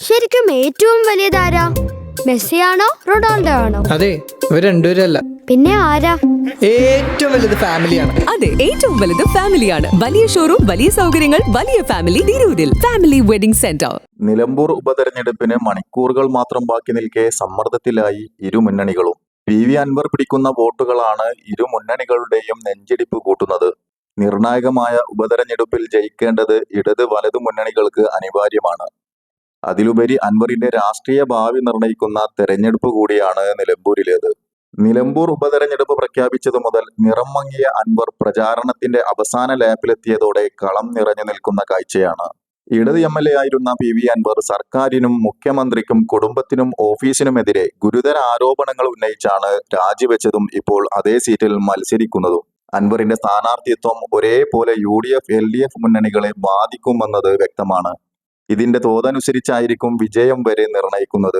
ശരിക്കും ഏറ്റവും വലിയതാരാ? മെസ്സിയാണോ റൊണാൾഡോ ആണോ? അതെ, ഇവർ രണ്ടുപേരല്ല. പിന്നെ ആരാ? ഏറ്റവും വലുത് ഫാമിലിയാണ്. അതെ, ഏറ്റവും വലുത് ഫാമിലിയാണ്. വലിയ ഷോറൂം, വലിയ സൗകര്യങ്ങൾ, വലിയ ഫാമിലി തിരൂരിൽ. Family wedding centre. നിലമ്പൂർ ഉപതെരഞ്ഞെടുപ്പിന് മണിക്കൂറുകൾ മാത്രം ബാക്കി നിൽക്കെ സമ്മർദ്ദത്തിലായി ഇരു മുന്നണികളും. PV അൻവർ പിടിക്കുന്ന വോട്ടുകളാണ് ഇരു മുന്നണികളുടെയും നെഞ്ചിടിപ്പ് കൂട്ടുന്നത്. നിർണായകമായ ഉപതെരഞ്ഞെടുപ്പിൽ ജയിക്കേണ്ടത് ഇടത് വലതു മുന്നണികൾക്ക് അനിവാര്യമാണ്. അതിലുപരി അൻവറിന്റെ രാഷ്ട്രീയ ഭാവി നിർണയിക്കുന്ന തെരഞ്ഞെടുപ്പ് കൂടിയാണ് നിലമ്പൂരിലേത്. നിലമ്പൂർ ഉപതെരഞ്ഞെടുപ്പ് പ്രഖ്യാപിച്ചതു മുതൽ നിറം മങ്ങിയ അൻവർ പ്രചാരണത്തിന്റെ അവസാന ലാപ്പിലെത്തിയതോടെ കളം നിറഞ്ഞു നിൽക്കുന്ന കാഴ്ചയാണ്. ഇടത് MLA ആയിരുന്ന PV അൻവർ സർക്കാരിനും മുഖ്യമന്ത്രിക്കും കുടുംബത്തിനും ഓഫീസിനുമെതിരെ ഗുരുതര ആരോപണങ്ങൾ ഉന്നയിച്ചാണ് രാജിവെച്ചതും ഇപ്പോൾ അതേ സീറ്റിൽ മത്സരിക്കുന്നതും. അൻവറിന്റെ സ്ഥാനാർത്ഥിത്വം ഒരേപോലെ UDF LDF മുന്നണികളെ ബാധിക്കുമെന്നത് വ്യക്തമാണ്. ഇതിന്റെ തോതനുസരിച്ചായിരിക്കും വിജയം വരെ നിർണയിക്കുന്നത്.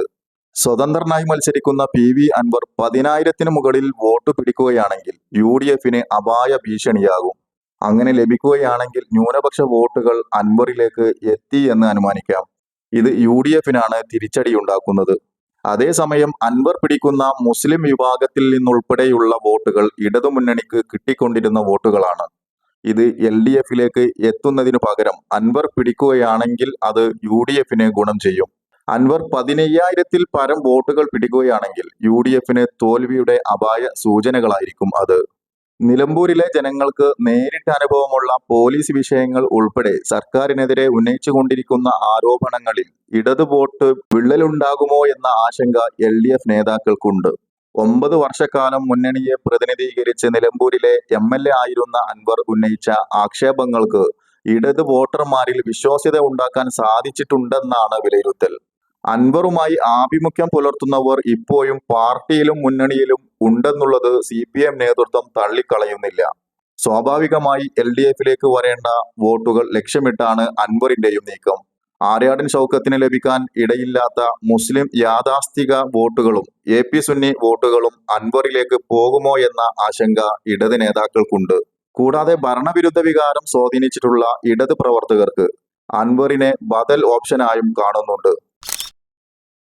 സ്വതന്ത്രനായി മത്സരിക്കുന്ന PV അൻവർ 10,000-ന് മുകളിൽ വോട്ട് പിടിക്കുകയാണെങ്കിൽ UDFന് അപായ ഭീഷണിയാകും. അങ്ങനെ ലഭിക്കുകയാണെങ്കിൽ ന്യൂനപക്ഷ വോട്ടുകൾ അൻവറിലേക്ക് എത്തി എന്ന് അനുമാനിക്കാം. ഇത് UDFനാണ് തിരിച്ചടിയുണ്ടാക്കുന്നത്. അതേസമയം അൻവർ പിടിക്കുന്ന മുസ്ലിം വിഭാഗത്തിൽ നിന്നുൾപ്പെടെയുള്ള വോട്ടുകൾ ഇടതുമുന്നണിക്ക് കിട്ടിക്കൊണ്ടിരുന്ന വോട്ടുകളാണ്. ഇത് LDFലേക്ക് എത്തുന്നതിനു പകരം അൻവർ പിടിക്കുകയാണെങ്കിൽ അത് UDFന് ഗുണം ചെയ്യും. അൻവർ 15,000-ൽ പരം വോട്ടുകൾ പിടിക്കുകയാണെങ്കിൽ UDFന് തോൽവിയുടെ അപായ സൂചനകളായിരിക്കും അത്. നിലമ്പൂരിലെ ജനങ്ങൾക്ക് നേരിട്ട് അനുഭവമുള്ള പോലീസ് വിഷയങ്ങൾ ഉൾപ്പെടെ സർക്കാരിനെതിരെ ഉന്നയിച്ചുകൊണ്ടിരിക്കുന്ന ആരോപണങ്ങളിൽ ഇടത് വോട്ട് വിള്ളലുണ്ടാകുമോ എന്ന ആശങ്ക LDF നേതാക്കൾക്കുണ്ട്. 9 വർഷക്കാലം മുന്നണിയെ പ്രതിനിധീകരിച്ച് നിലമ്പൂരിലെ MLA ആയിരുന്ന അൻവർ ഉന്നയിച്ച ആക്ഷേപങ്ങൾക്ക് ഇടത് വോട്ടർമാരിൽ വിശ്വാസ്യത ഉണ്ടാക്കാൻ സാധിച്ചിട്ടുണ്ടെന്നാണ് വിലയിരുത്തൽ. അൻവറുമായി ആഭിമുഖ്യം പുലർത്തുന്നവർ ഇപ്പോഴും പാർട്ടിയിലും മുന്നണിയിലും ഉണ്ടെന്നുള്ളത് CPM നേതൃത്വം തള്ളിക്കളയുന്നില്ല. സ്വാഭാവികമായി LDFലേക്ക് വരേണ്ട വോട്ടുകൾ ലക്ഷ്യമിട്ടാണ് അൻവറിന്റെയും നീക്കം. ആര്യാടൻ ഷൗക്കത്തിന് ലഭിക്കാൻ ഇടയില്ലാത്ത മുസ്ലിം യാഥാസ്ഥിക വോട്ടുകളും AP സുന്നി വോട്ടുകളും അൻവറിലേക്ക് പോകുമോ എന്ന ആശങ്ക ഇടത് നേതാക്കൾക്കുണ്ട്. കൂടാതെ ഭരണവിരുദ്ധ വികാരം സ്വാധീനിച്ചിട്ടുള്ള ഇടത് പ്രവർത്തകർക്ക് അൻവറിനെ ബദൽ ഓപ്ഷനായും കാണുന്നുണ്ട്.